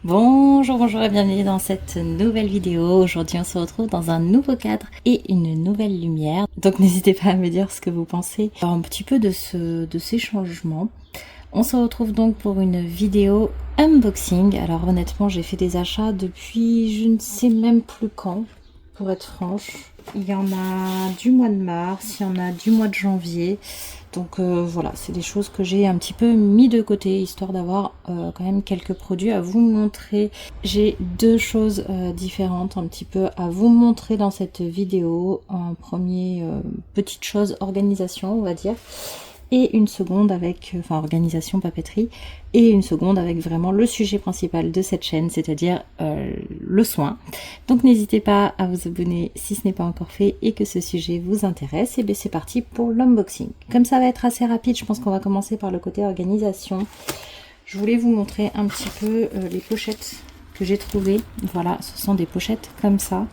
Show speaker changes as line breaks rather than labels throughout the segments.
Bonjour, bonjour et bienvenue dans cette nouvelle vidéo. Aujourd'hui on se retrouve dans un nouveau cadre et une nouvelle lumière. Donc n'hésitez pas à me dire ce que vous pensez un petit peu de ces changements. On se retrouve donc pour une vidéo unboxing. Alors honnêtement j'ai fait des achats depuis je ne sais même plus quand, pour être franche. Il y en a du mois de mars, il y en a du mois de janvier. Donc voilà, c'est des choses que j'ai un petit peu mis de côté, histoire d'avoir quand même quelques produits à vous montrer. J'ai deux choses différentes un petit peu à vous montrer dans cette vidéo. Un premier, petite chose, organisation on va dire. Et une seconde avec, enfin organisation papeterie, et une seconde avec vraiment le sujet principal de cette chaîne, c'est-à-dire le soin. Donc n'hésitez pas à vous abonner si ce n'est pas encore fait et que ce sujet vous intéresse. Et bien c'est parti pour l'unboxing. Comme ça va être assez rapide, je pense qu'on va commencer par le côté organisation. Je voulais vous montrer un petit peu les pochettes que j'ai trouvé. Voilà, ce sont des pochettes comme ça.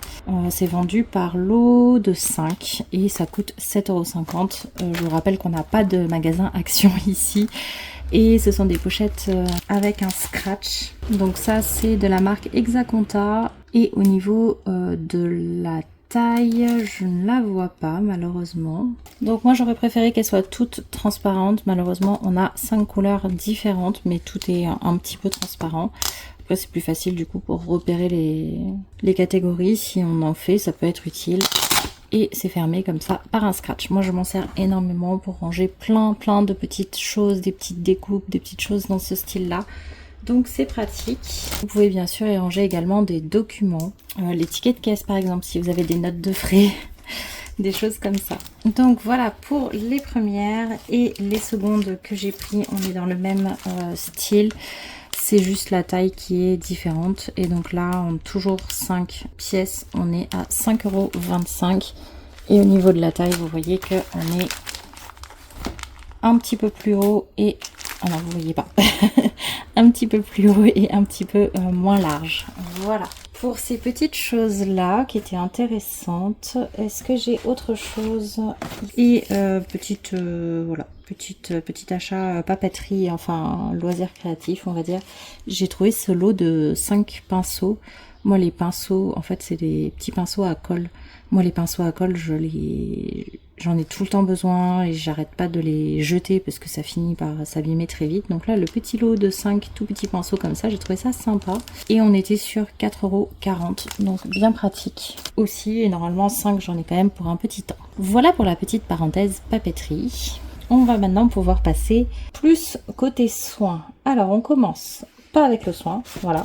C'est vendu par lot de 5 et ça coûte 7,50 €. Je vous rappelle qu'on n'a pas de magasin Action ici. Et ce sont des pochettes avec un scratch. Donc ça c'est de la marque Exaconta. Et au niveau de la taille, je ne la vois pas malheureusement. Donc moi j'aurais préféré qu'elle soit toute transparente. Malheureusement on a 5 couleurs différentes mais tout est un petit peu transparent. Après c'est plus facile du coup pour repérer les catégories. Si on en fait ça peut être utile. Et c'est fermé comme ça par un scratch. Moi je m'en sers énormément pour ranger plein de petites choses, des petites découpes, des petites choses dans ce style là. Donc c'est pratique. Vous pouvez bien sûr y ranger également des documents, les tickets de caisse par exemple si vous avez des notes de frais, des choses comme ça. Donc voilà pour les premières et les secondes que j'ai pris, on est dans le même style. C'est juste la taille qui est différente. Et donc là, on a toujours 5 pièces. On est à 5,25 €. Et au niveau de la taille, vous voyez qu'on est un petit peu plus haut et... Ah non, vous voyez pas. Un petit peu plus haut et un petit peu moins large. Voilà. Pour ces petites choses-là qui étaient intéressantes, est-ce que j'ai autre chose? Et voilà, petit achat papeterie, enfin loisir créatif, on va dire. J'ai trouvé ce lot de 5 pinceaux. Moi, les pinceaux, en fait, c'est des petits pinceaux à colle. Moi, les pinceaux à colle, j'en ai tout le temps besoin et j'arrête pas de les jeter parce que ça finit par s'abîmer très vite. Donc là, le petit lot de 5 tout petits pinceaux comme ça, j'ai trouvé ça sympa. Et on était sur 4,40 €, donc bien pratique aussi. Et normalement, 5, j'en ai quand même pour un petit temps. Voilà pour la petite parenthèse papeterie. On va maintenant pouvoir passer plus côté soin. Alors, on commence pas avec le soin, voilà.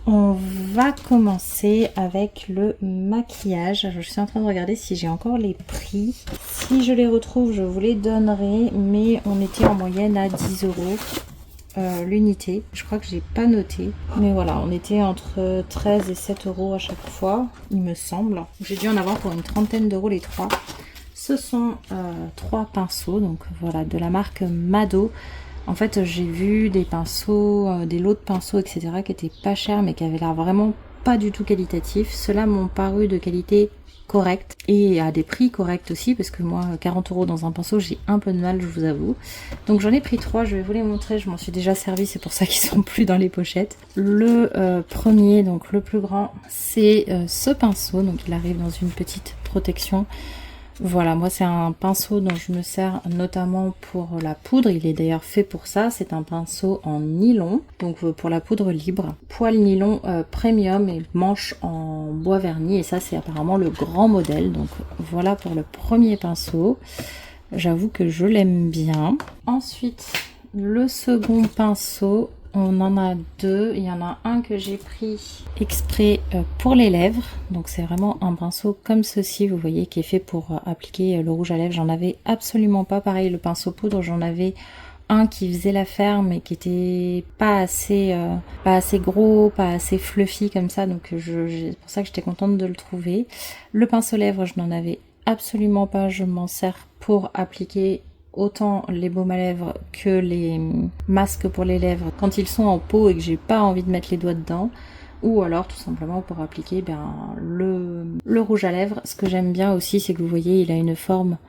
On va commencer avec le maquillage. Je suis en train de regarder si j'ai encore les prix. Si je les retrouve, je vous les donnerai. Mais on était en moyenne à 10 € l'unité. Je crois que j'ai pas noté. Mais voilà, on était entre 13 et 7 € à chaque fois, il me semble. J'ai dû en avoir pour une trentaine d'euros les trois. Ce sont 3 pinceaux. Donc voilà, de la marque Mado. En fait, j'ai vu des pinceaux, des lots de pinceaux, etc. qui étaient pas chers, mais qui avaient l'air vraiment pas du tout qualitatifs. Ceux-là m'ont paru de qualité correcte et à des prix corrects aussi, parce que moi, 40 € dans un pinceau, j'ai un peu de mal, je vous avoue. Donc j'en ai pris 3, je vais vous les montrer. Je m'en suis déjà servi, c'est pour ça qu'ils sont plus dans les pochettes. Le premier, donc le plus grand, c'est ce pinceau. Donc il arrive dans une petite protection. Voilà, moi c'est un pinceau dont je me sers notamment pour la poudre. Il est d'ailleurs fait pour ça. C'est un pinceau en nylon, donc pour la poudre libre. Poil nylon premium et manche en bois verni. Et ça c'est apparemment le grand modèle. Donc voilà pour le premier pinceau. J'avoue que je l'aime bien. Ensuite, le second pinceau. On en a deux. Il y en a un que j'ai pris exprès pour les lèvres. Donc c'est vraiment un pinceau comme ceci, vous voyez, qui est fait pour appliquer le rouge à lèvres. J'en avais absolument pas. Pareil, le pinceau poudre, j'en avais un qui faisait l'affaire, mais qui était pas assez gros, pas assez fluffy comme ça. Donc c'est pour ça que j'étais contente de le trouver. Le pinceau lèvres, je n'en avais absolument pas. Je m'en sers pour appliquer autant les baumes à lèvres que les masques pour les lèvres quand ils sont en pot et que j'ai pas envie de mettre les doigts dedans, ou alors tout simplement pour appliquer le rouge à lèvres. Ce que j'aime bien aussi, c'est que vous voyez, il a une forme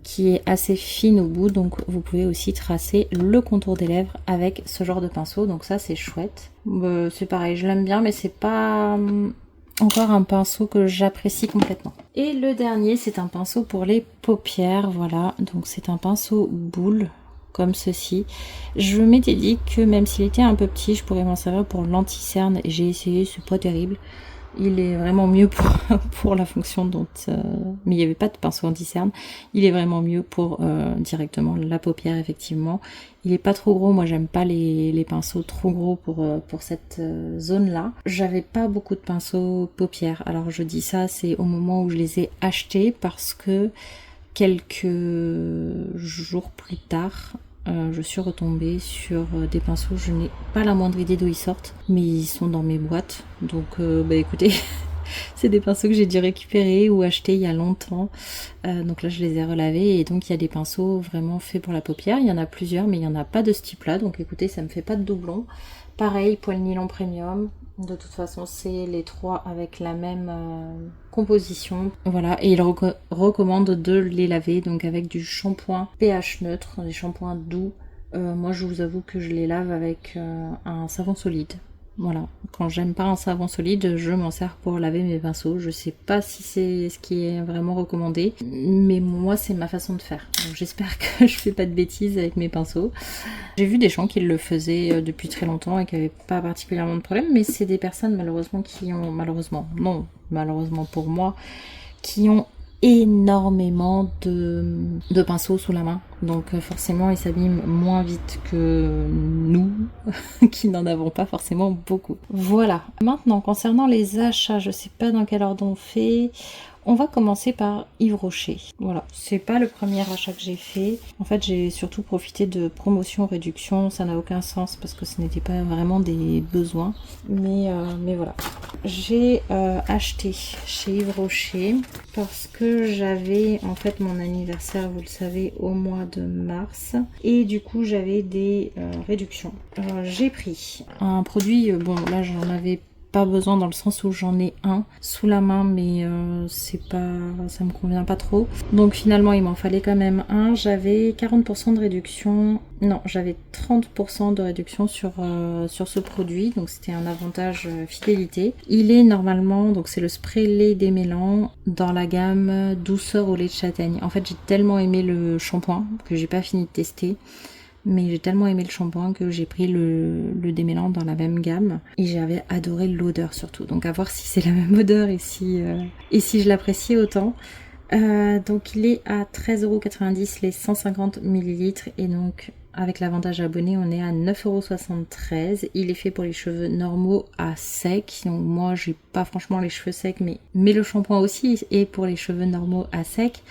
qui est assez fine au bout, donc vous pouvez aussi tracer le contour des lèvres avec ce genre de pinceau, donc ça c'est chouette. C'est pareil, je l'aime bien, mais c'est pas encore un pinceau que j'apprécie complètement. Et le dernier, c'est un pinceau pour les paupières, voilà, donc c'est un pinceau boule, comme ceci. Je m'étais dit que même s'il était un peu petit, je pourrais m'en servir pour l'anti-cerne, et j'ai essayé, c'est pas terrible. Il est vraiment mieux pour la fonction dont... mais il n'y avait pas de pinceau anti-cerne. Il est vraiment mieux pour directement la paupière, effectivement. Il est pas trop gros. Moi, j'aime pas les pinceaux trop gros pour cette zone-là. J'avais pas beaucoup de pinceaux paupières. Alors, je dis ça, c'est au moment où je les ai achetés parce que quelques jours plus tard... je suis retombée sur des pinceaux, je n'ai pas la moindre idée d'où ils sortent, mais ils sont dans mes boîtes, donc écoutez, c'est des pinceaux que j'ai dû récupérer ou acheter il y a longtemps, donc là je les ai relavés, et donc il y a des pinceaux vraiment faits pour la paupière, il y en a plusieurs, mais il n'y en a pas de ce type là, donc écoutez, ça me fait pas de doublon. Pareil, poil nylon premium, de toute façon c'est les trois avec la même composition, voilà, et il recommande de les laver donc avec du shampoing pH neutre, des shampoings doux. Moi je vous avoue que je les lave avec un savon solide. Voilà, quand j'aime pas un savon solide, je m'en sers pour laver mes pinceaux. Je sais pas si c'est ce qui est vraiment recommandé, mais moi c'est ma façon de faire. Donc j'espère que je fais pas de bêtises avec mes pinceaux. J'ai vu des gens qui le faisaient depuis très longtemps et qui n'avaient pas particulièrement de problème, mais c'est des personnes malheureusement qui ont, malheureusement pour moi, qui ont énormément de pinceaux sous la main, donc forcément ils s'abîment moins vite que nous qui n'en avons pas forcément beaucoup. Voilà, maintenant concernant les achats, je sais pas dans quel ordre on fait. On va commencer par Yves Rocher. Voilà, c'est pas le premier achat que j'ai fait. En fait, j'ai surtout profité de promotions, réductions. Ça n'a aucun sens parce que ce n'était pas vraiment des besoins. Mais voilà. J'ai acheté chez Yves Rocher parce que j'avais en fait mon anniversaire, vous le savez, au mois de mars. Et du coup, j'avais des réductions. J'ai pris un produit, bon là j'en avais pas besoin dans le sens où j'en ai un sous la main, mais ça me convient pas trop, donc finalement il m'en fallait quand même un. J'avais 40% de réduction, non j'avais 30% de réduction sur ce produit, donc c'était un avantage fidélité. Il est normalement, donc c'est le spray lait démêlant dans la gamme douceur au lait de châtaigne. En fait j'ai tellement aimé le shampoing que j'ai pas fini de tester, mais j'ai tellement aimé le shampoing que j'ai pris le démêlant dans la même gamme, et j'avais adoré l'odeur surtout, donc à voir si c'est la même odeur et si je l'apprécie autant. Donc il est à 13,90€ les 150 ml, et donc avec l'avantage abonné on est à 9,73€. Il est fait pour les cheveux normaux à sec, donc moi j'ai pas franchement les cheveux secs, mais le shampoing aussi est pour les cheveux normaux à sec,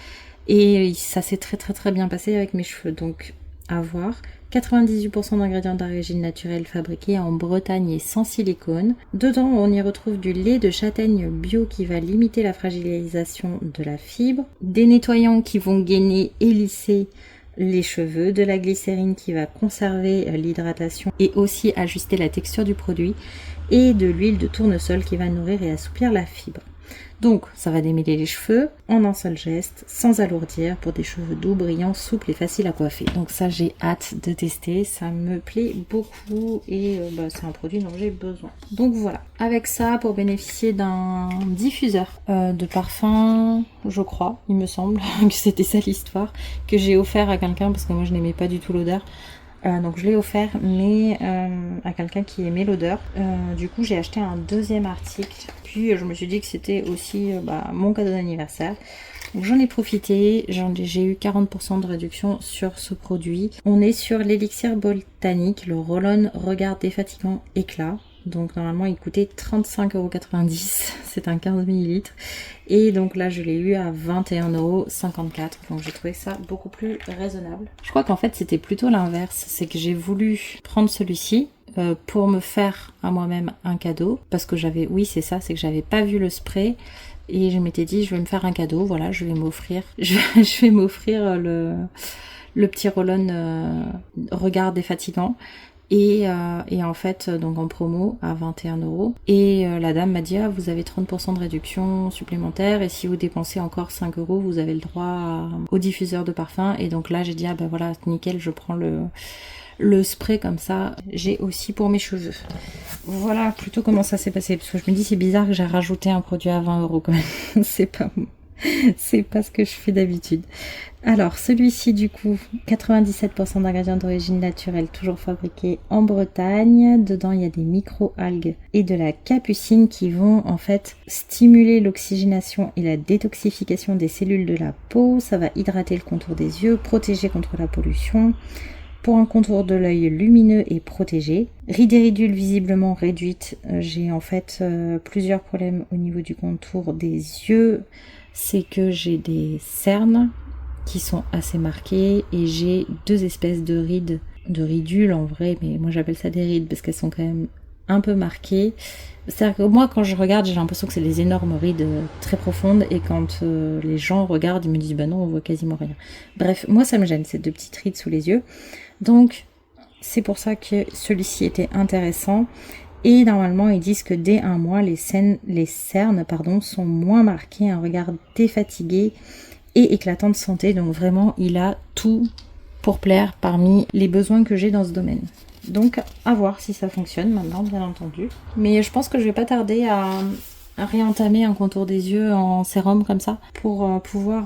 et ça s'est très bien passé avec mes cheveux, donc à voir. 98% d'ingrédients d'origine naturelle fabriqués en Bretagne et sans silicone. Dedans, on y retrouve du lait de châtaigne bio qui va limiter la fragilisation de la fibre, des nettoyants qui vont gainer et lisser les cheveux, de la glycérine qui va conserver l'hydratation et aussi ajuster la texture du produit, et de l'huile de tournesol qui va nourrir et assouplir la fibre. Donc ça va démêler les cheveux en un seul geste, sans alourdir, pour des cheveux doux, brillants, souples et faciles à coiffer. Donc ça j'ai hâte de tester, ça me plaît beaucoup, et c'est un produit dont j'ai besoin. Donc voilà, avec ça, pour bénéficier d'un diffuseur de parfum, je crois, il me semble que c'était ça l'histoire, que j'ai offert à quelqu'un parce que moi je n'aimais pas du tout l'odeur. Donc je l'ai offert, mais à quelqu'un qui aimait l'odeur. Du coup j'ai acheté un deuxième article, puis je me suis dit que c'était aussi mon cadeau d'anniversaire. Donc j'en ai profité, j'ai eu 40% de réduction sur ce produit. On est sur l'élixir botanique, le roll-on regard défatigant éclat. Donc normalement il coûtait 35,90€, c'est un 15 ml, et donc là je l'ai eu à 21,54€, donc j'ai trouvé ça beaucoup plus raisonnable. Je crois qu'en fait c'était plutôt l'inverse, c'est que j'ai voulu prendre celui-ci pour me faire à moi-même un cadeau, parce que c'est que j'avais pas vu le spray, et je m'étais dit je vais me faire un cadeau, voilà, je vais m'offrir le petit roll-on regard défatigant. Et en fait, donc en promo à 21 €. Et la dame m'a dit, ah, vous avez 30% de réduction supplémentaire et si vous dépensez encore 5 €, vous avez le droit au diffuseur de parfum. Et donc là, j'ai dit, ah ben voilà, nickel, je prends le spray comme ça. J'ai aussi pour mes cheveux. Voilà plutôt comment ça s'est passé. Parce que je me dis, c'est bizarre que j'ai rajouté un produit à 20 € quand même. C'est pas ce que je fais d'habitude. Alors, celui-ci, du coup, 97% d'ingrédients d'origine naturelle, toujours fabriqués en Bretagne. Dedans, il y a des micro-algues et de la capucine qui vont, en fait, stimuler l'oxygénation et la détoxification des cellules de la peau. Ça va hydrater le contour des yeux, protéger contre la pollution. Pour un contour de l'œil lumineux et protégé. Rides et ridules visiblement réduites. J'ai en fait plusieurs problèmes au niveau du contour des yeux. C'est que j'ai des cernes qui sont assez marquées et j'ai 2 espèces de ridules en vrai, mais moi j'appelle ça des rides parce qu'elles sont quand même un peu marquées. C'est-à-dire que moi quand je regarde, j'ai l'impression que c'est des énormes rides très profondes et quand les gens regardent, ils me disent bah non, on voit quasiment rien. Bref, moi ça me gêne, ces 2 petites rides sous les yeux. Donc c'est pour ça que celui-ci était intéressant. Et normalement, ils disent que dès 1 mois, les cernes sont moins marquées, un regard défatigué et éclatant de santé. Donc vraiment, il a tout pour plaire parmi les besoins que j'ai dans ce domaine. Donc, à voir si ça fonctionne maintenant, bien entendu. Mais je pense que je vais pas tarder à réentamer un contour des yeux en sérum comme ça pour pouvoir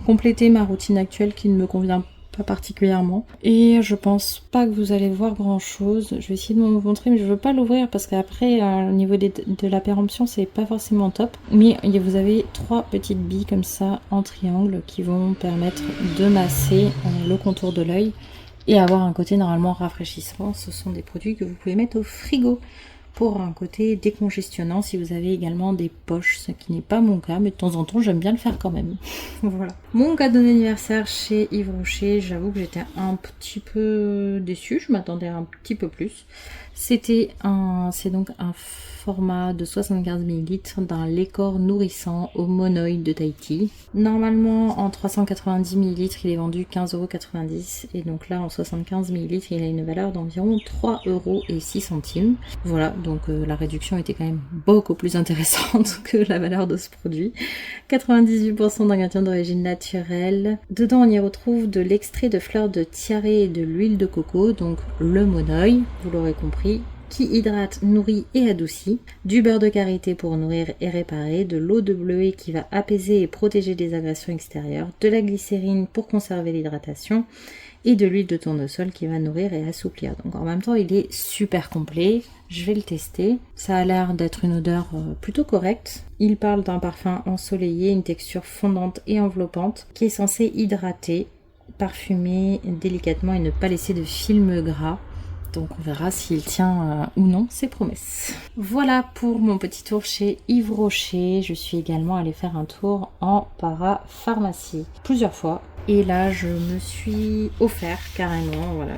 compléter ma routine actuelle qui ne me convient pas particulièrement. Et je pense pas que vous allez voir grand chose. Je vais essayer de vous montrer, mais je veux pas l'ouvrir parce qu'après, au niveau de la péremption, c'est pas forcément top. Mais vous avez 3 petites billes comme ça en triangle qui vont permettre de masser le contour de l'œil et avoir un côté normalement rafraîchissant. Ce sont des produits que vous pouvez mettre au frigo pour un côté décongestionnant si vous avez également des poches, ce qui n'est pas mon cas, mais de temps en temps j'aime bien le faire quand même. Voilà. Mon cadeau d'anniversaire chez Yves Rocher, j'avoue que j'étais un petit peu déçue, je m'attendais à un petit peu plus. C'est donc un format de 75 ml d'un lait corps nourrissant au monoï de Tahiti. Normalement en 390 ml il est vendu 15,90 € et donc là en 75 ml il a une valeur d'environ 3,06 €. Voilà, donc la réduction était quand même beaucoup plus intéressante que la valeur de ce produit. 98% d'ingrédients d'origine naturelle. Dedans on y retrouve de l'extrait de fleurs de tiare et de l'huile de coco, donc le monoï, vous l'aurez compris, qui hydrate, nourrit et adoucit, du beurre de karité pour nourrir et réparer, de l'eau de bleuet qui va apaiser et protéger des agressions extérieures, de la glycérine pour conserver l'hydratation et de l'huile de tournesol qui va nourrir et assouplir. Donc en même temps il est super complet, je vais le tester. Ça a l'air d'être une odeur plutôt correcte. Il parle d'un parfum ensoleillé, une texture fondante et enveloppante qui est censé hydrater, parfumer délicatement et ne pas laisser de film gras. Donc on verra s'il tient ou non ses promesses. Voilà pour mon petit tour chez Yves Rocher. Je suis également allée faire un tour en parapharmacie plusieurs fois. Et là je me suis offert carrément. Voilà,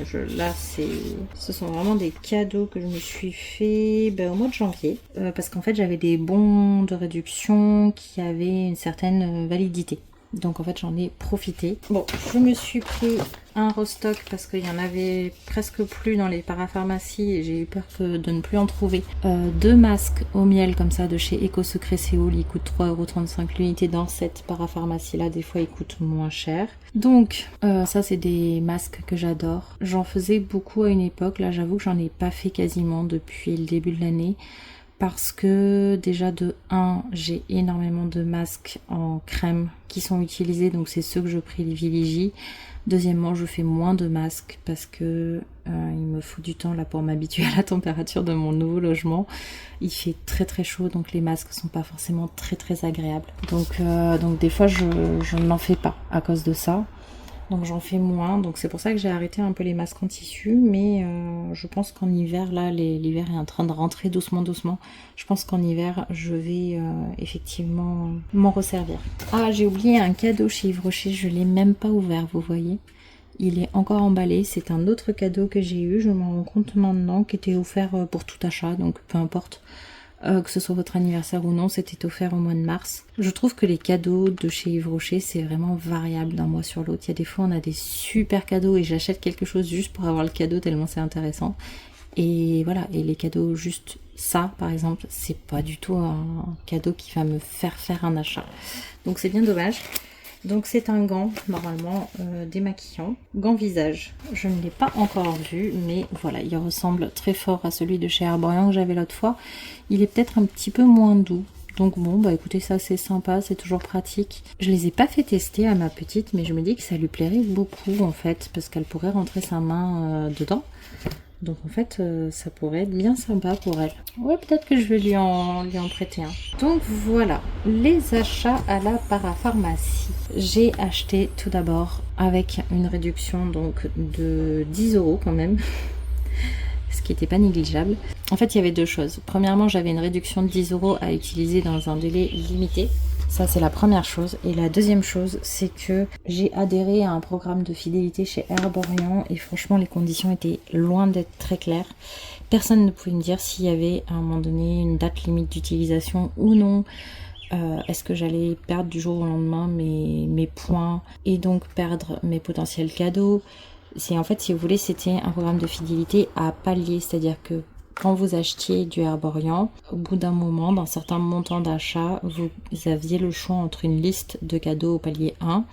ce sont vraiment des cadeaux que je me suis fait au mois de janvier. Parce qu'en fait j'avais des bons de réduction qui avaient une certaine validité. Donc en fait j'en ai profité. Bon, je me suis pris un restock parce qu'il y en avait presque plus dans les parapharmacies et j'ai eu peur de ne plus en trouver. 2 masques au miel comme ça de chez Eco Secret Séoul, ils coûtent 3,35 € l'unité. Dans cette parapharmacie là, des fois ils coûtent moins cher. Donc ça c'est des masques que j'adore. J'en faisais beaucoup à une époque, là j'avoue que j'en ai pas fait quasiment depuis le début de l'année. Parce que déjà de 1, j'ai énormément de masques en crème qui sont utilisés, donc c'est ceux que je privilégie. Deuxièmement, je fais moins de masques parce que il me faut du temps là pour m'habituer à la température de mon nouveau logement. Il fait très très chaud, donc les masques sont pas forcément très très agréables. Donc des fois je n'en fais pas à cause de ça. Donc j'en fais moins, donc c'est pour ça que j'ai arrêté un peu les masques en tissu, mais je pense qu'en hiver, là l'hiver est en train de rentrer doucement. Je pense qu'en hiver je vais effectivement m'en resservir. Ah, j'ai oublié un cadeau chez Yves Rocher, je l'ai même pas ouvert, vous voyez. Il est encore emballé, c'est un autre cadeau que j'ai eu, je m'en rends compte maintenant, qui était offert pour tout achat, donc peu importe. que ce soit votre anniversaire ou non, c'était offert au mois de mars. Je trouve que les cadeaux de chez Yves Rocher, c'est vraiment variable d'un mois sur l'autre. Il y a des fois on a des super cadeaux et j'achète quelque chose juste pour avoir le cadeau tellement c'est intéressant. Et voilà, et les cadeaux juste ça par exemple, c'est pas du tout un cadeau qui va me faire faire un achat. Donc c'est bien dommage. Donc c'est un gant, normalement, démaquillant. Gant visage. Je ne l'ai pas encore vu, mais voilà, il ressemble très fort à celui de chez Herborian que j'avais l'autre fois. Il est peut-être un petit peu moins doux. Donc bon, bah écoutez, ça c'est sympa, c'est toujours pratique. Je les ai pas fait tester à ma petite, mais je me dis que ça lui plairait beaucoup en fait, parce qu'elle pourrait rentrer sa main dedans. Donc en fait, ça pourrait être bien sympa pour elle. Ouais, peut-être que je vais lui en prêter un. Donc voilà, les achats à la parapharmacie. J'ai acheté tout d'abord avec une réduction donc de 10 € quand même. Ce qui n'était pas négligeable. En fait, il y avait deux choses. Premièrement, j'avais une réduction de 10 € à utiliser dans un délai limité. Ça, c'est la première chose. Et la deuxième chose, c'est que j'ai adhéré à un programme de fidélité chez Herborian et franchement, les conditions étaient loin d'être très claires. Personne ne pouvait me dire s'il y avait à un moment donné une date limite d'utilisation ou non. Est-ce que j'allais perdre du jour au lendemain mes points et donc perdre mes potentiels cadeaux. C'est en fait, si vous voulez, c'était un programme de fidélité à palier, c'est-à-dire que quand vous achetiez du Herborian, au bout d'un moment, d'un certain montant d'achat, vous aviez le choix entre une liste de cadeaux au palier 1.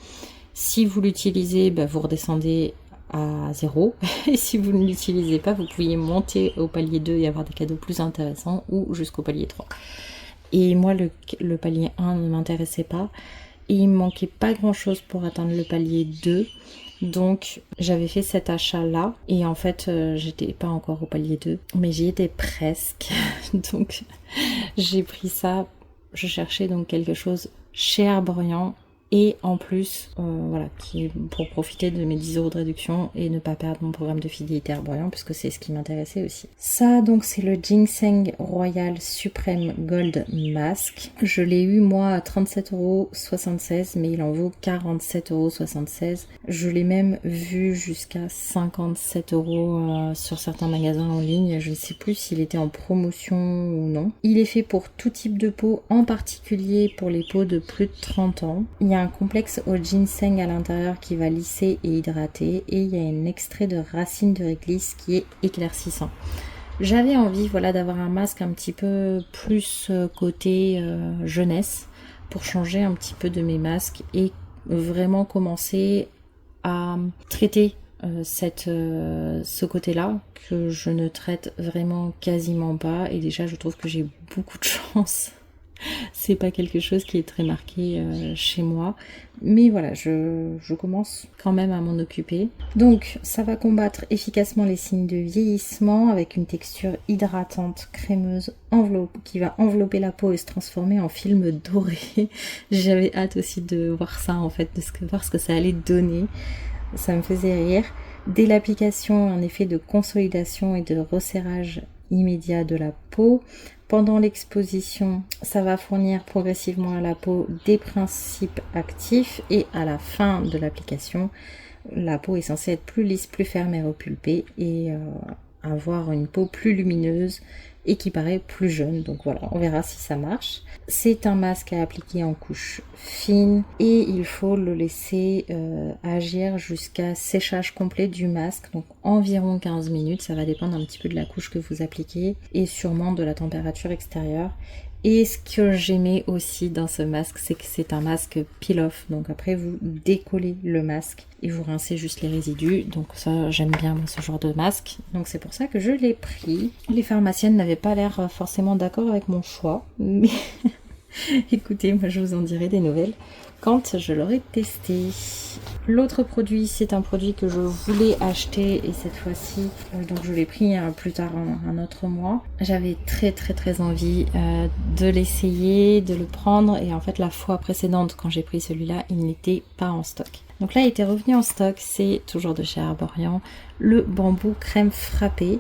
Si vous l'utilisez, vous redescendez à 0. Et si vous ne l'utilisez pas, vous pouviez monter au palier 2 et avoir des cadeaux plus intéressants ou jusqu'au palier 3. Et moi, le palier 1 ne m'intéressait pas. Et il me manquait pas grand-chose pour atteindre le palier 2. Donc j'avais fait cet achat là et en fait j'étais pas encore au palier 2 mais j'y étais presque. Donc j'ai pris ça, je cherchais donc quelque chose chez Herborian et en plus voilà, pour profiter de mes 10 € de réduction et ne pas perdre mon programme de fidélité Herborian puisque c'est ce qui m'intéressait aussi. Ça donc c'est le Ginseng Royal Supreme Gold Mask. Je l'ai eu moi à 37,76 € mais il en vaut 47,76 €. Je l'ai même vu jusqu'à 57 € sur certains magasins en ligne. Je ne sais plus s'il était en promotion ou non. Il est fait pour tout type de peau, en particulier pour les peaux de plus de 30 ans. Il y a un complexe au ginseng à l'intérieur qui va lisser et hydrater et il y a un extrait de racine de réglisse qui est éclaircissant. J'avais envie voilà, d'avoir un masque un petit peu plus côté jeunesse pour changer un petit peu de mes masques et vraiment commencer à traiter ce côté-là que je ne traite vraiment quasiment pas et déjà je trouve que j'ai beaucoup de chance. C'est pas quelque chose qui est très marqué chez moi. Mais voilà, je commence quand même à m'en occuper. Donc, ça va combattre efficacement les signes de vieillissement avec une texture hydratante, crémeuse, qui va envelopper la peau et se transformer en film doré. J'avais hâte aussi de voir ça en fait, de voir ce que ça allait donner. Ça me faisait rire. Dès l'application, un effet de consolidation et de resserrage immédiat de la peau. Pendant l'exposition, ça va fournir progressivement à la peau des principes actifs et à la fin de l'application, la peau est censée être plus lisse, plus ferme et repulpée et avoir une peau plus lumineuse et qui paraît plus jeune. Donc voilà, on verra si ça marche. C'est un masque à appliquer en couche fine et il faut le laisser agir jusqu'à séchage complet du masque, donc environ 15 minutes. Ça va dépendre un petit peu de la couche que vous appliquez et sûrement de la température extérieure. Et ce que j'aimais aussi dans ce masque, c'est que c'est un masque peel-off. Donc après, vous décollez le masque et vous rincez juste les résidus. Donc ça, j'aime bien moi, ce genre de masque. Donc c'est pour ça que je l'ai pris. Les pharmaciennes n'avaient pas l'air forcément d'accord avec mon choix. Mais écoutez, moi je vous en dirai des nouvelles quand je l'aurai testé. L'autre produit, c'est un produit que je voulais acheter et cette fois-ci, donc je l'ai pris plus tard un autre mois. J'avais très envie de l'essayer, de le prendre et en fait la fois précédente quand j'ai pris celui-là, il n'était pas en stock. Donc là, il était revenu en stock, c'est toujours de chez Herborian, le bambou crème frappé.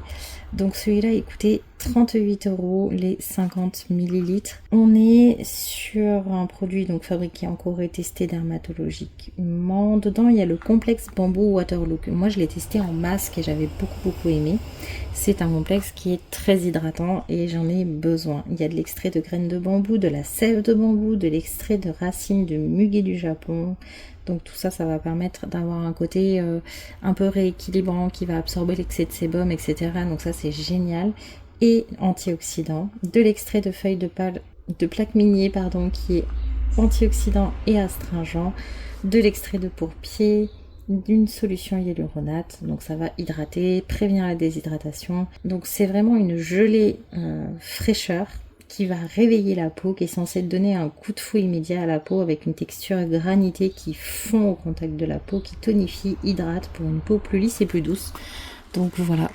Donc celui-là, il coûtait 38 € les 50 millilitres. On est sur un produit donc fabriqué en Corée, testé dermatologiquement. Dedans, il y a le complexe bambou Waterlook. Moi, je l'ai testé en masque et j'avais beaucoup aimé. C'est un complexe qui est très hydratant et j'en ai besoin. Il y a de l'extrait de graines de bambou, de la sève de bambou, de l'extrait de racines de muguet du Japon. Donc tout ça, ça va permettre d'avoir un côté un peu rééquilibrant qui va absorber l'excès de sébum, etc. Donc ça, c'est génial. Et antioxydant, de l'extrait de feuilles de plaque minier, qui est antioxydant et astringent, de l'extrait de pourpier, d'une solution hyaluronate, donc ça va hydrater, prévenir la déshydratation. Donc c'est vraiment une gelée fraîcheur qui va réveiller la peau, qui est censée donner un coup de fouet immédiat à la peau avec une texture granitée qui fond au contact de la peau, qui tonifie, hydrate pour une peau plus lisse et plus douce. Donc voilà,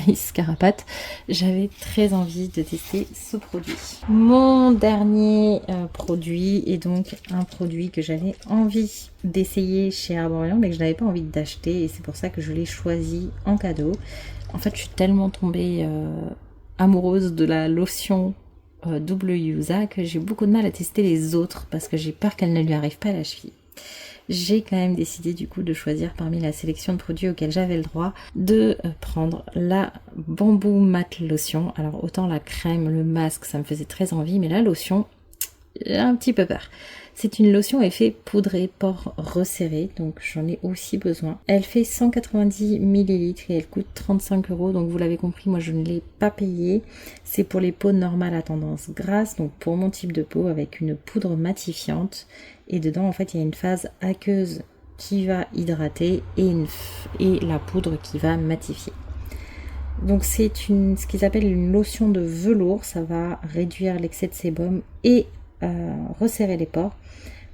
il se carapate. J'avais très envie de tester ce produit. Mon dernier produit est donc un produit que j'avais envie d'essayer chez Herborian, mais que je n'avais pas envie d'acheter, et c'est pour ça que je l'ai choisi en cadeau. En fait, je suis tellement tombée amoureuse de la lotion double Yusa que j'ai beaucoup de mal à tester les autres parce que j'ai peur qu'elle ne lui arrive pas à la cheville. J'ai quand même décidé du coup de choisir parmi la sélection de produits auxquels j'avais le droit de prendre la Bamboo Matte Lotion. Alors autant la crème, le masque, ça me faisait très envie, mais la lotion, un petit peu peur. C'est une lotion effet poudré, pores resserrés, donc j'en ai aussi besoin. Elle fait 190 ml et elle coûte 35 €, donc vous l'avez compris, moi je ne l'ai pas payée. C'est pour les peaux normales à tendance grasse, donc pour mon type de peau, avec une poudre matifiante. Et dedans, en fait, il y a une phase aqueuse qui va hydrater et la poudre qui va matifier. Donc c'est ce qu'ils appellent une lotion de velours, ça va réduire l'excès de sébum et resserrer les pores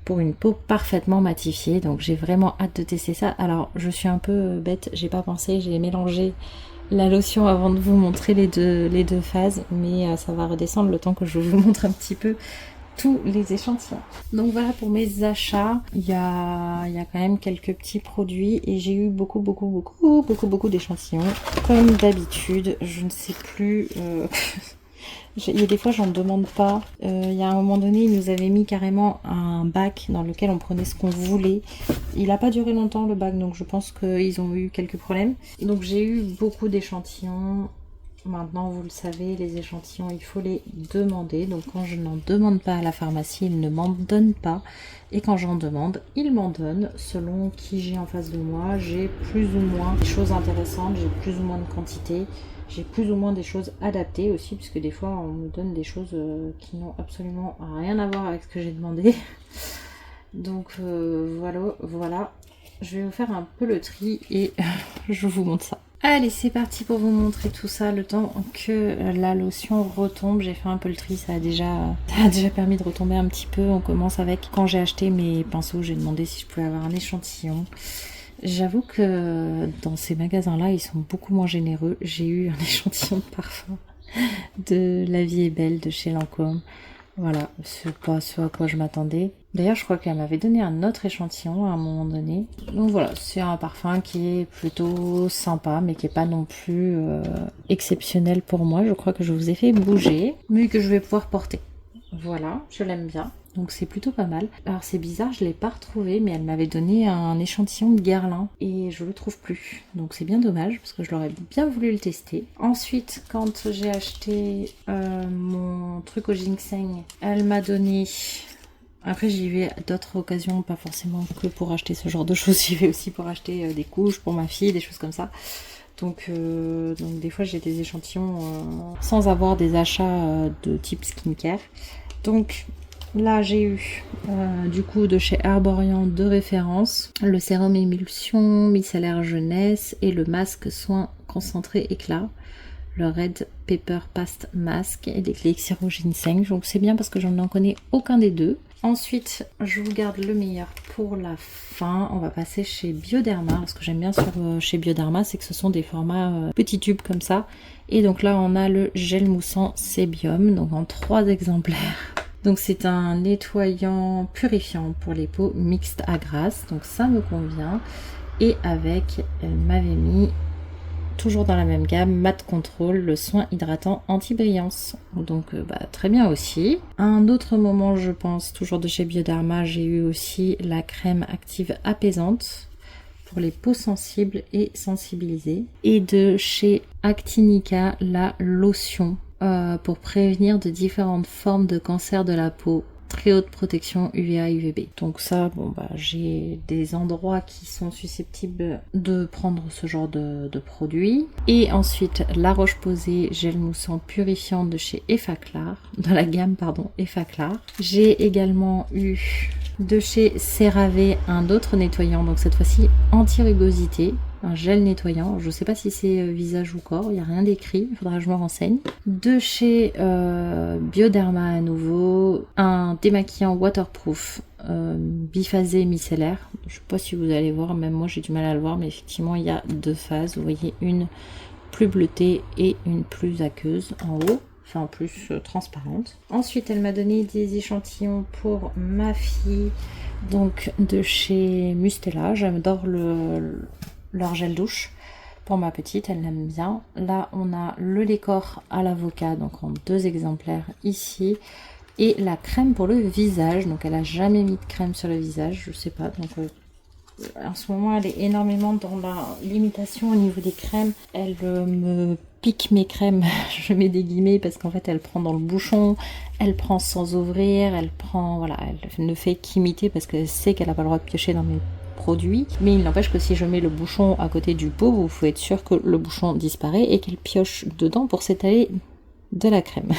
pour une peau parfaitement matifiée. Donc j'ai vraiment hâte de tester ça. Alors je suis un peu bête, j'ai pas pensé, j'ai mélangé la lotion avant de vous montrer les deux phases, mais ça va redescendre le temps que je vous montre un petit peu tous les échantillons. Donc voilà pour mes achats. Il y a quand même quelques petits produits et j'ai eu beaucoup d'échantillons. Comme d'habitude, je ne sais plus. Il y a des fois j'en demande pas. Il y a un moment donné, ils nous avaient mis carrément un bac dans lequel on prenait ce qu'on voulait. Il n'a pas duré longtemps le bac, donc je pense qu'ils ont eu quelques problèmes. Donc j'ai eu beaucoup d'échantillons. Maintenant, vous le savez, les échantillons, il faut les demander. Donc quand je n'en demande pas à la pharmacie, ils ne m'en donnent pas. Et quand j'en demande, ils m'en donnent. Selon qui j'ai en face de moi, j'ai plus ou moins des choses intéressantes, j'ai plus ou moins de quantité, j'ai plus ou moins des choses adaptées aussi, puisque des fois on me donne des choses qui n'ont absolument rien à voir avec ce que j'ai demandé. Donc voilà. Je vais vous faire un peu le tri et je vous montre ça. Allez, c'est parti pour vous montrer tout ça, le temps que la lotion retombe. J'ai fait un peu le tri, ça a déjà permis de retomber un petit peu. On commence avec, quand j'ai acheté mes pinceaux, j'ai demandé si je pouvais avoir un échantillon. J'avoue que dans ces magasins-là, ils sont beaucoup moins généreux. J'ai eu un échantillon de parfum de La Vie est Belle de chez Lancôme. Voilà, c'est pas ce à quoi je m'attendais. D'ailleurs, je crois qu'elle m'avait donné un autre échantillon à un moment donné. Donc voilà, c'est un parfum qui est plutôt sympa, mais qui est pas non plus exceptionnel pour moi. Je crois que je vous ai fait bouger, mais que je vais pouvoir porter. Voilà, je l'aime bien. Donc c'est plutôt pas mal. Alors c'est bizarre, je l'ai pas retrouvé, mais elle m'avait donné un échantillon de Guerlain et je le trouve plus. Donc c'est bien dommage parce que je l'aurais bien voulu le tester. Ensuite, quand j'ai acheté mon truc au ginseng, elle m'a donné... Après j'y vais à d'autres occasions, pas forcément que pour acheter ce genre de choses, j'y vais aussi pour acheter des couches pour ma fille, des choses comme ça. Donc des fois j'ai des échantillons sans avoir des achats de type skincare. Donc là j'ai eu du coup de chez Herborian de référence le sérum émulsion micellaire jeunesse et le masque soin concentré éclat, le Red Pepper Paste Mask et des l'élixir au ginseng. Donc c'est bien parce que je n'en connais aucun des deux. Ensuite, je vous garde le meilleur pour la fin. On va passer chez Bioderma. Ce que j'aime bien chez Bioderma, c'est que ce sont des formats petits tubes comme ça. Et donc là, on a le gel moussant Sébium, donc en 3 exemplaires. Donc c'est un nettoyant purifiant pour les peaux mixtes à grasse. Donc ça me convient. Et avec, elle m'avait mis toujours dans la même gamme, Matte Control, le soin hydratant anti-brillance. Donc très bien aussi. Un autre moment, je pense, toujours de chez Bioderma, j'ai eu aussi la crème active apaisante pour les peaux sensibles et sensibilisées. Et de chez Actinica, la lotion pour prévenir de différentes formes de cancer de la peau. Très haute protection UVA UVB. Donc ça, j'ai des endroits qui sont susceptibles de prendre ce genre de produit. Et ensuite, la Roche-Posay gel moussant purifiant de chez Effaclar, de la gamme Effaclar. J'ai également eu de chez CeraVe un autre nettoyant, donc cette fois-ci anti-rugosité. Un gel nettoyant, je ne sais pas si c'est visage ou corps, il n'y a rien d'écrit, il faudra que je me renseigne. De chez Bioderma à nouveau, un démaquillant waterproof biphasé micellaire. Je ne sais pas si vous allez voir, même moi j'ai du mal à le voir, mais effectivement il y a 2 phases. Vous voyez une plus bleutée et une plus aqueuse en haut. Enfin plus transparente. Ensuite elle m'a donné des échantillons pour ma fille, donc de chez Mustela. J'adore leur gel douche pour ma petite, elle l'aime bien. Là on a le lait corps à l'avocat, donc en 2 exemplaires ici, et la crème pour le visage. Donc elle a jamais mis de crème sur le visage, je sais pas, donc en ce moment elle est énormément dans la limitation au niveau des crèmes. Elle me pique mes crèmes, je mets des guillemets parce qu'en fait elle prend dans le bouchon, elle prend sans ouvrir, elle prend, voilà, elle ne fait qu'imiter parce qu'elle sait qu'elle n'a pas le droit de piocher dans mes produit, mais il n'empêche que si je mets le bouchon à côté du pot, vous pouvez être sûr que le bouchon disparaît et qu'elle pioche dedans pour s'étaler de la crème.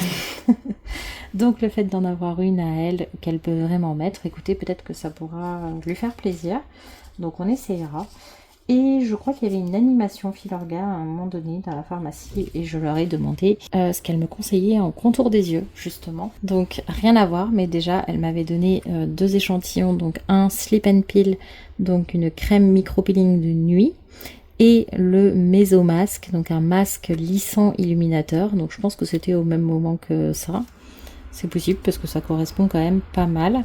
Donc le fait d'en avoir une à elle qu'elle peut vraiment mettre, écoutez, peut-être que ça pourra lui faire plaisir, donc on essayera. Et je crois qu'il y avait une animation Filorga à un moment donné dans la pharmacie et je leur ai demandé ce qu'elle me conseillait en contour des yeux justement. Donc rien à voir, mais déjà elle m'avait donné 2 échantillons, donc un Sleep and Peel, donc une crème micro-peeling de nuit, et le Mesomasque, donc un masque lissant illuminateur. Donc je pense que c'était au même moment que ça. C'est possible parce que ça correspond quand même pas mal.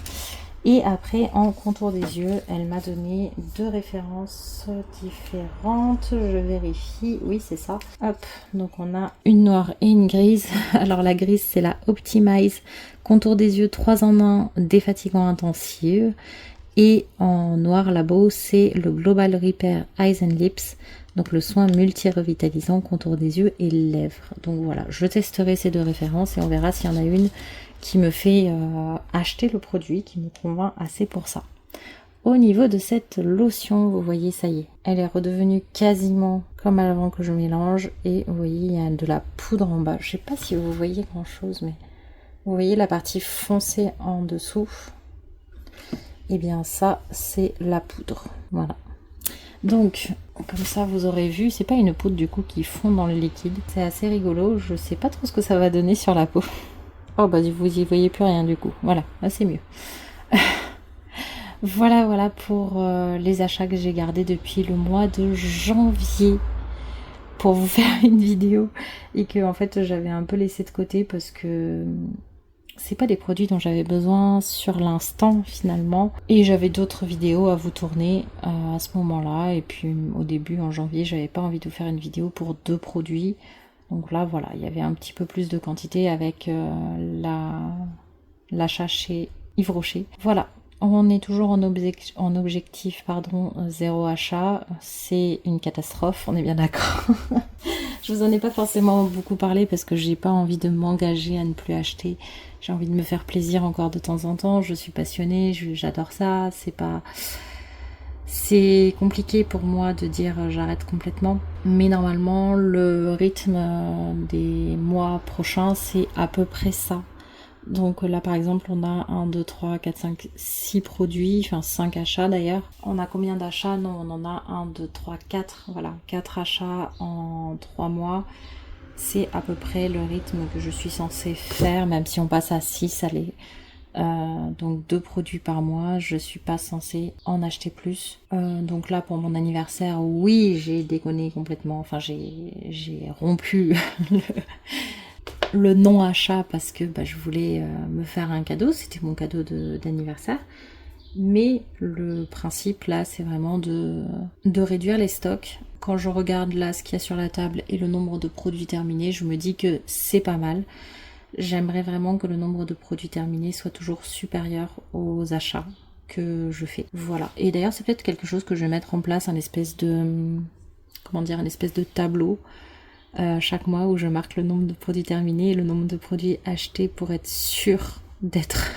Et après, en contour des yeux, elle m'a donné 2 références différentes. Je vérifie. Oui, c'est ça. Hop. Donc, on a une noire et une grise. Alors, la grise, c'est la Optimize contour des yeux 3 en 1 défatigant intensive. Et en noir labo, c'est le Global Repair Eyes and Lips. Donc, le soin multi-revitalisant contour des yeux et lèvres. Donc, voilà. Je testerai ces 2 références et on verra s'il y en a une qui me fait acheter le produit, qui me convainc assez pour ça. Au niveau de cette lotion, vous voyez, ça y est, elle est redevenue quasiment comme avant que je mélange. Et vous voyez, il y a de la poudre en bas. Je sais pas si vous voyez grand chose, mais vous voyez la partie foncée en dessous. Et bien ça, c'est la poudre. Voilà. Donc, comme ça, vous aurez vu, c'est pas une poudre du coup qui fond dans le liquide. C'est assez rigolo, je sais pas trop ce que ça va donner sur la peau. Oh bah vous y voyez plus rien du coup, voilà, là c'est mieux. Voilà pour les achats que j'ai gardés depuis le mois de janvier pour vous faire une vidéo et que en fait j'avais un peu laissé de côté parce que c'est pas des produits dont j'avais besoin sur l'instant finalement, et j'avais d'autres vidéos à vous tourner à ce moment-là. Et puis au début en janvier j'avais pas envie de vous faire une vidéo pour 2 produits. Donc là, voilà, il y avait un petit peu plus de quantité avec l'achat chez Yves Rocher. Voilà, on est toujours en objectif, 0 achat. C'est une catastrophe, on est bien d'accord. Je vous en ai pas forcément beaucoup parlé parce que j'ai pas envie de m'engager à ne plus acheter. J'ai envie de me faire plaisir encore de temps en temps. Je suis passionnée, j'adore ça. C'est compliqué pour moi de dire j'arrête complètement, mais normalement le rythme des mois prochains c'est à peu près ça. Donc là par exemple on a 1, 2, 3, 4, 5, 6 produits, enfin 5 achats d'ailleurs. On a combien d'achats? Non, on en a 1, 2, 3, 4, voilà, 4 achats en 3 mois. C'est à peu près le rythme que je suis censée faire, même si on passe à 6, allez. Donc 2 produits par mois, je suis pas censée en acheter plus. Donc là pour mon anniversaire, oui, j'ai déconné complètement, enfin j'ai rompu le non-achat parce que je voulais me faire un cadeau, c'était mon cadeau d'anniversaire. Mais le principe là, c'est vraiment de réduire les stocks. Quand je regarde là ce qu'il y a sur la table et le nombre de produits terminés, je me dis que c'est pas mal. J'aimerais vraiment que le nombre de produits terminés soit toujours supérieur aux achats que je fais. Voilà. Et d'ailleurs, c'est peut-être quelque chose que je vais mettre en place, un espèce de, comment dire, un espèce de tableau chaque mois où je marque le nombre de produits terminés et le nombre de produits achetés pour être sûr d'être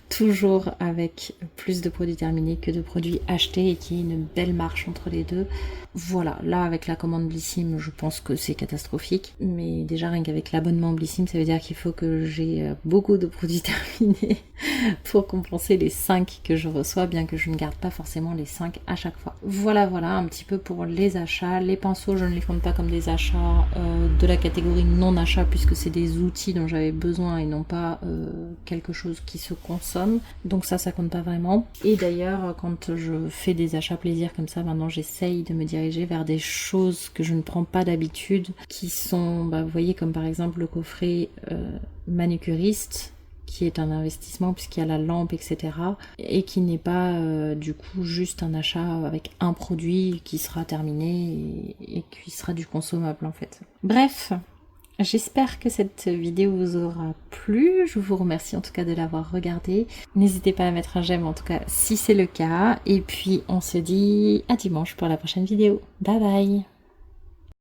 toujours avec plus de produits terminés que de produits achetés et qu'il y ait une belle marche entre les deux. Voilà, là avec la commande Blissim, je pense que c'est catastrophique. Mais déjà rien qu'avec l'abonnement Blissim, ça veut dire qu'il faut que j'ai beaucoup de produits terminés pour compenser les 5 que je reçois, bien que je ne garde pas forcément les 5 à chaque fois. Voilà, un petit peu pour les achats. Les pinceaux, je ne les compte pas comme des achats de la catégorie non achat, puisque c'est des outils dont j'avais besoin et non pas quelque chose qui se consomme. Donc ça compte pas vraiment. Et d'ailleurs, quand je fais des achats plaisir comme ça, maintenant j'essaye de me diriger vers des choses que je ne prends pas d'habitude, qui sont, vous voyez, comme par exemple le coffret manucuriste, qui est un investissement puisqu'il y a la lampe, etc. et qui n'est pas du coup juste un achat avec un produit qui sera terminé et qui sera du consommable en fait. Bref, j'espère que cette vidéo vous aura plu. Je vous remercie en tout cas de l'avoir regardée. N'hésitez pas à mettre un j'aime en tout cas si c'est le cas. Et puis on se dit à dimanche pour la prochaine vidéo. Bye bye!